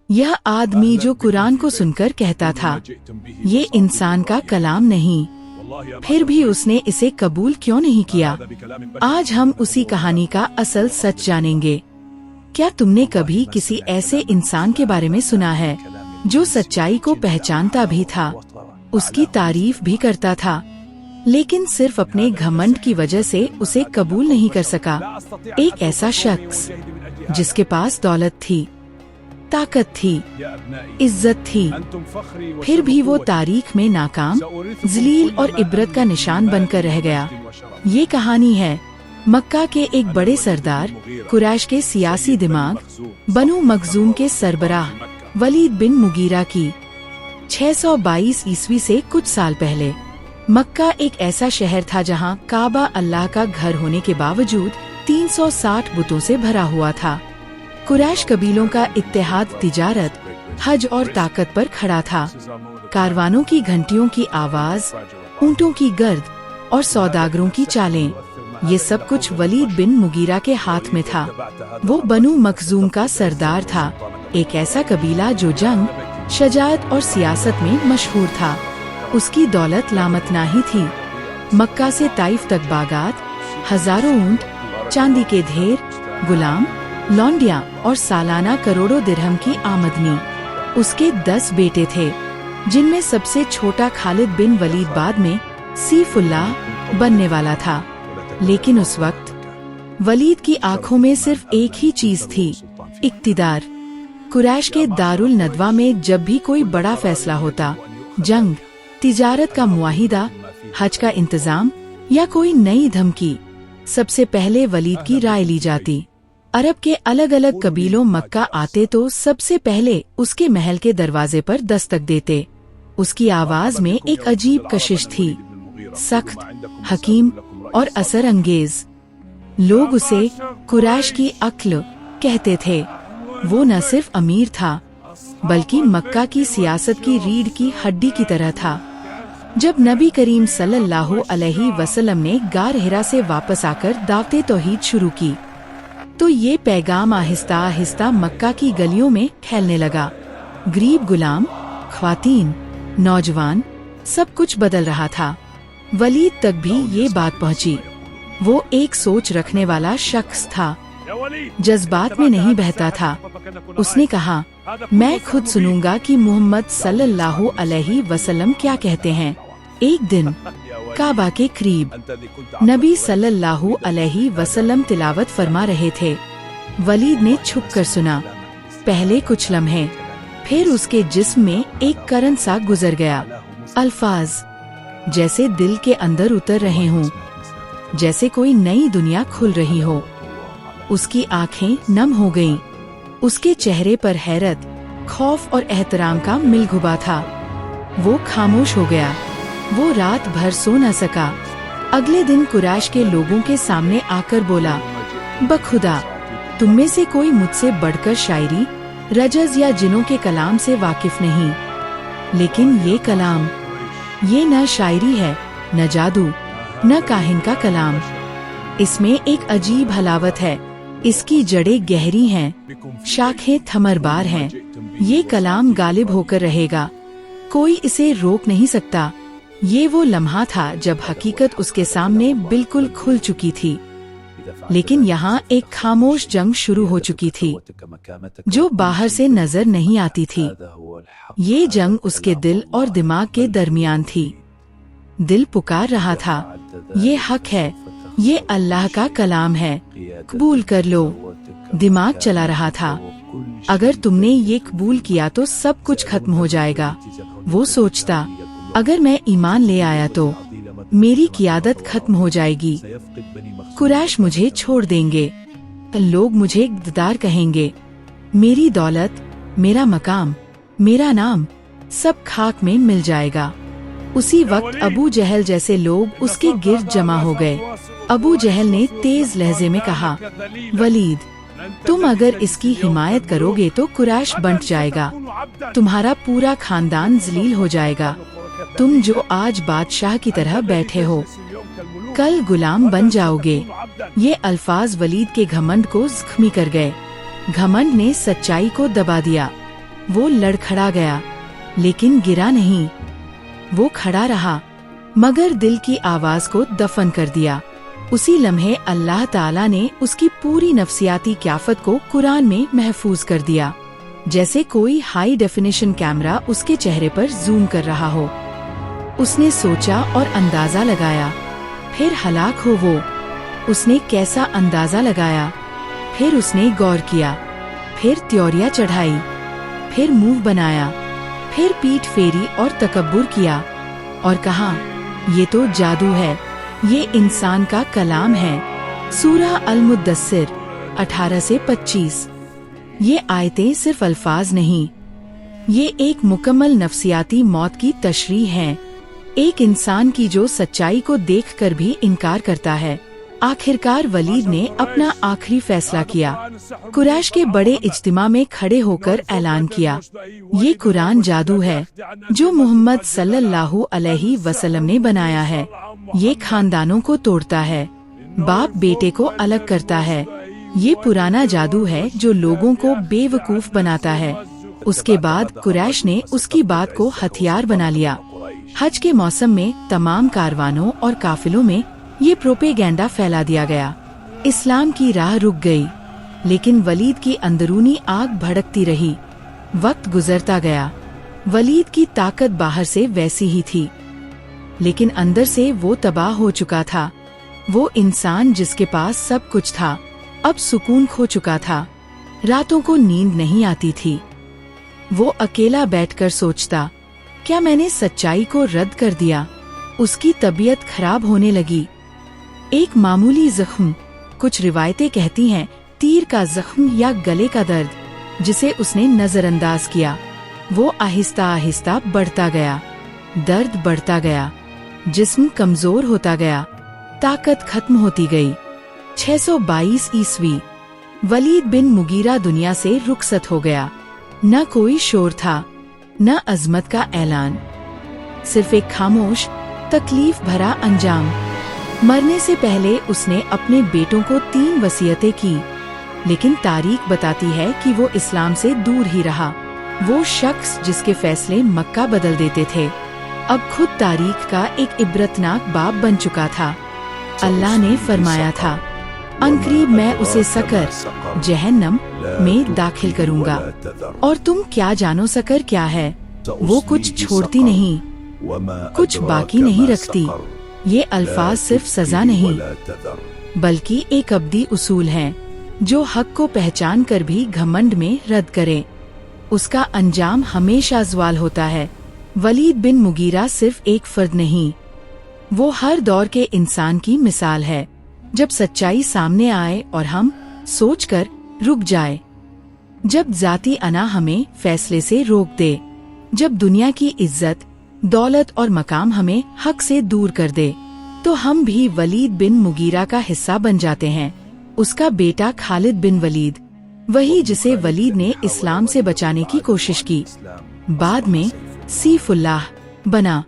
यह आदमी जो कुरान को सुनकर कहता था ये इंसान का कलाम नहीं, फिर भी उसने इसे कबूल क्यों नहीं किया। आज हम उसी कहानी का असल सच जानेंगे। क्या तुमने कभी किसी ऐसे इंसान के बारे में सुना है जो सच्चाई को पहचानता भी था, उसकी तारीफ भी करता था, लेकिन सिर्फ अपने घमंड की वजह से उसे कबूल नहीं कर सका। एक ऐसा शख्स जिसके पास दौलत थी, ताकत थी, इज्जत थी, फिर भी वो तारीख में नाकाम, जलील और इबरत का निशान बनकर रह गया। ये कहानी है मक्का के एक बड़े सरदार, कुरैश के सियासी दिमाग, बनु मखजूम के सरबराह वलीद बिन मुगीरा की। 622 ईस्वी से कुछ साल पहले मक्का एक ऐसा शहर था जहाँ काबा अल्लाह का घर होने के बावजूद 360 बुतों से भरा हुआ था। कुरैश कबीलों का इत्तेहाद तिजारत, हज और ताकत पर खड़ा था। कारवानों की घंटियों की आवाज, ऊंटों की गर्द और सौदागरों की चालें, ये सब कुछ वलीद बिन मुगीरा के हाथ में था। वो बनु मखजूम का सरदार था, एक ऐसा कबीला जो जंग, शजाअत और सियासत में मशहूर था। उसकी दौलत लामतनाही थी। मक्का से ताइफ तक बागात, हजारों ऊंट, चांदी के ढेर, गुलाम, लौंडिया और सालाना करोड़ों दिरहम की आमदनी। उसके 10 बेटे थे, जिनमें सबसे छोटा खालिद बिन वलीद बाद में सीफुल्लाह बनने वाला था। लेकिन उस वक्त वलीद की आंखों में सिर्फ एक ही चीज थी, इक्तिदार। कुरैश के दारुल नदवा में जब भी कोई बड़ा फैसला होता, जंग, तिजारत का मुआहिदा, हज का इंतजाम या कोई नई धमकी, सबसे पहले वलीद की राय ली जाती। अरब के अलग अलग कबीलों मक्का आते तो सबसे पहले उसके महल के दरवाजे पर दस्तक देते। उसकी आवाज में एक अजीब कशिश थी, सख्त, हकीम और असर अंगेज। लोग उसे कुरैश की अक्ल कहते थे। वो न सिर्फ अमीर था, बल्कि मक्का की सियासत की रीढ़ की हड्डी की तरह था। जब नबी करीम सल्लल्लाहु अलैहि वसल्लम ने गार हिरा से वापस आकर दावते तौहीद शुरू की, तो ये पैगाम आहिस्ता आहिस्ता मक्का की गलियों में फैलने लगा। गरीब, गुलाम, ख्वातीन, नौजवान, सब कुछ बदल रहा था। वलीद तक भी ये बात पहुंची। वो एक सोच रखने वाला शख्स था, जज्बात में नहीं बहता था। उसने कहा, मैं खुद सुनूंगा कि मोहम्मद सल्लल्लाहु अलैहि वसल्लम क्या कहते हैं। एक दिन काबा के करीब नबी सल्लल्लाहु अलैहि वसल्लम तिलावत फरमा रहे थे। वलीद ने छुपकर सुना। पहले कुछ लम्हे, फिर उसके जिस्म में एक करंट सा गुजर गया। अल्फाज जैसे दिल के अंदर उतर रहे हों, जैसे कोई नई दुनिया खुल रही हो। उसकी आंखें नम हो गईं। उसके चेहरे पर हैरत, खौफ और एहतराम का मिलघुबा था। वो खामोश हो गया। वो रात भर सो न सका। अगले दिन कुरैश के लोगों के सामने आकर बोला, बखुदा, तुम में से कोई मुझसे बढ़कर शायरी, रजज या जिनों के कलाम से वाकिफ नहीं। लेकिन ये कलाम, ये न शायरी है, न जादू, न काहिन का कलाम। इसमें एक अजीब हलावत है। इसकी जड़ें गहरी हैं, शाखें थमरबार हैं। ये कलाम गालिब होकर रहेगा, कोई इसे रोक नहीं सकता। ये वो लम्हा था जब हकीकत उसके सामने बिल्कुल खुल चुकी थी। लेकिन यहाँ एक खामोश जंग शुरू हो चुकी थी, जो बाहर से नजर नहीं आती थी। ये जंग उसके दिल और दिमाग के दरमियान थी। दिल पुकार रहा था, ये हक है, ये अल्लाह का कलाम है, कबूल कर लो। दिमाग चला रहा था, अगर तुमने ये कबूल किया तो सब कुछ खत्म हो जाएगा। वो सोचता, अगर मैं ईमान ले आया तो मेरी क़ियादत खत्म हो जाएगी, कुरैश मुझे छोड़ देंगे, लोग मुझे इक़्तिदार कहेंगे, मेरी दौलत, मेरा मकाम, मेरा नाम सब खाक में मिल जाएगा। उसी वक्त अबू जहल जैसे लोग उसके गिर्द जमा हो गए। अबू जहल ने तेज लहजे में कहा, वलीद, तुम अगर इसकी हिमायत करोगे तो कुरैश बंट जाएगा, तुम्हारा पूरा खानदान जलील हो जाएगा। तुम जो आज बादशाह की तरह बैठे हो, कल गुलाम बन जाओगे। ये अल्फाज वलीद के घमंड को जख्मी कर गए। घमंड ने सच्चाई को दबा दिया। वो लड़खड़ा गया, लेकिन गिरा नहीं। वो खड़ा रहा, मगर दिल की आवाज को दफन कर दिया। उसी लम्हे अल्लाह ताला ने उसकी पूरी नफ्सियाती क्याफत को कुरान में महफूज कर दिया, जैसे कोई हाई डेफिनेशन कैमरा उसके चेहरे पर जूम कर रहा हो। उसने सोचा और अंदाजा लगाया, फिर हलाक हो वो। उसने कैसा अंदाजा लगाया? फिर उसने गौर किया, फिर त्योरियां चढ़ाई, फिर मुंह बनाया, फिर पीठ फेरी और तकब्बुर किया और कहा, ये तो जादू है, ये इंसान का कलाम है। सूरह अल-मुद्दस्सिर 18 से 25। ये आयतें सिर्फ अल्फाज नहीं, ये एक मुकम्मल नफ्सियाती मौत की तशरीह है। एक इंसान की जो सच्चाई को देखकर भी इनकार करता है। आखिरकार वलीद ने अपना आखिरी फैसला किया। कुरैश के बड़े इज्तिमा में खड़े होकर ऐलान किया, ये कुरान जादू है जो मोहम्मद सल्लल्लाहु अलैहि वसल्लम ने बनाया है। ये खानदानों को तोड़ता है, बाप बेटे को अलग करता है। ये पुराना जादू है जो लोगों को बेवकूफ बनाता है। उसके बाद कुरैश ने उसकी बात को हथियार बना लिया। हज के मौसम में तमाम कारवानों और काफिलों में ये प्रोपेगेंडा फैला दिया गया। इस्लाम की राह रुक गई, लेकिन वलीद की अंदरूनी आग भड़कती रही। वक्त गुजरता गया, वलीद की ताकत बाहर से वैसी ही थी, लेकिन अंदर से वो तबाह हो चुका था। वो इंसान जिसके पास सब कुछ था, अब सुकून खो चुका था। रातों को नींद नहीं आती थी। वो अकेला बैठकर सोचता, क्या मैंने सच्चाई को रद्द कर दिया? उसकी तबीयत खराब होने लगी। एक मामूली जख्म, कुछ रिवायतें कहती हैं तीर का जख्म या गले का दर्द, जिसे उसने नजरअंदाज किया, वो आहिस्ता आहिस्ता बढ़ता गया। दर्द बढ़ता गया, जिस्म कमजोर होता गया, ताकत खत्म होती गई। 622 ईस्वी, वलीद बिन मुगीरा दुनिया से रुखसत हो गया। न कोई शोर था, न अजमत का ऐलान, सिर्फ एक खामोश तकलीफ भरा अंजाम। मरने से पहले उसने अपने बेटों को 3 वसीयतें की, लेकिन तारीख बताती है कि वो इस्लाम से दूर ही रहा। वो शख्स जिसके फैसले मक्का बदल देते थे, अब खुद तारीख का एक इबरतनाक बाब बन चुका था। अल्लाह ने फरमाया था, अनकरीब मैं उसे सकर जहन्नम में दाखिल करूंगा। और तुम क्या जानो सकर क्या है? वो कुछ छोड़ती नहीं, कुछ बाकी नहीं रखती। ये अल्फाज सिर्फ सजा नहीं, बल्कि एक अब्दी उसूल है, जो हक को पहचान कर भी घमंड में रद्द करे, उसका अंजाम हमेशा ज़वाल होता है। वलीद बिन मुगीरा सिर्फ एक फर्द नहीं, वो हर दौर के इंसान की मिसाल है। जब सच्चाई सामने आए और हम सोचकर रुक जाए, जब जाती अना हमें फैसले से रोक दे, जब दुनिया की इज्जत, दौलत और मकाम हमें हक से दूर कर दे, तो हम भी वलीद बिन मुगीरा का हिस्सा बन जाते हैं। उसका बेटा खालिद बिन वलीद, वही जिसे वलीद ने इस्लाम से बचाने की कोशिश की, बाद में सीफुल्लाह बना,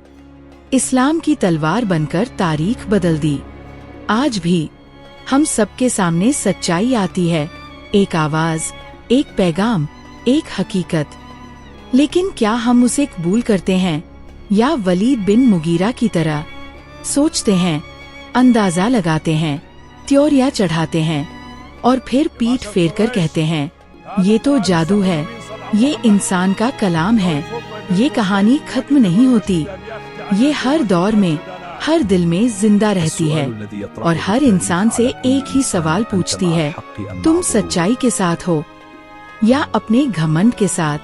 इस्लाम की तलवार बनकर तारीख बदल दी। आज भी हम सबके सामने सच्चाई आती है, एक आवाज, एक पैगाम, एक हकीकत। लेकिन क्या हम उसे कबूल करते हैं, या वलीद बिन मुगीरा की तरह सोचते हैं, अंदाजा लगाते हैं, त्योरियां चढ़ाते हैं और फिर पीठ फेर कर कहते हैं, ये तो जादू है, ये इंसान का कलाम है, ये कहानी खत्म नहीं होती, ये हर दौर में, हर दिल में जिंदा रहती है और हर इंसान से एक ही सवाल पूछती है, तुम सच्चाई के साथ हो या अपने घमंड के साथ?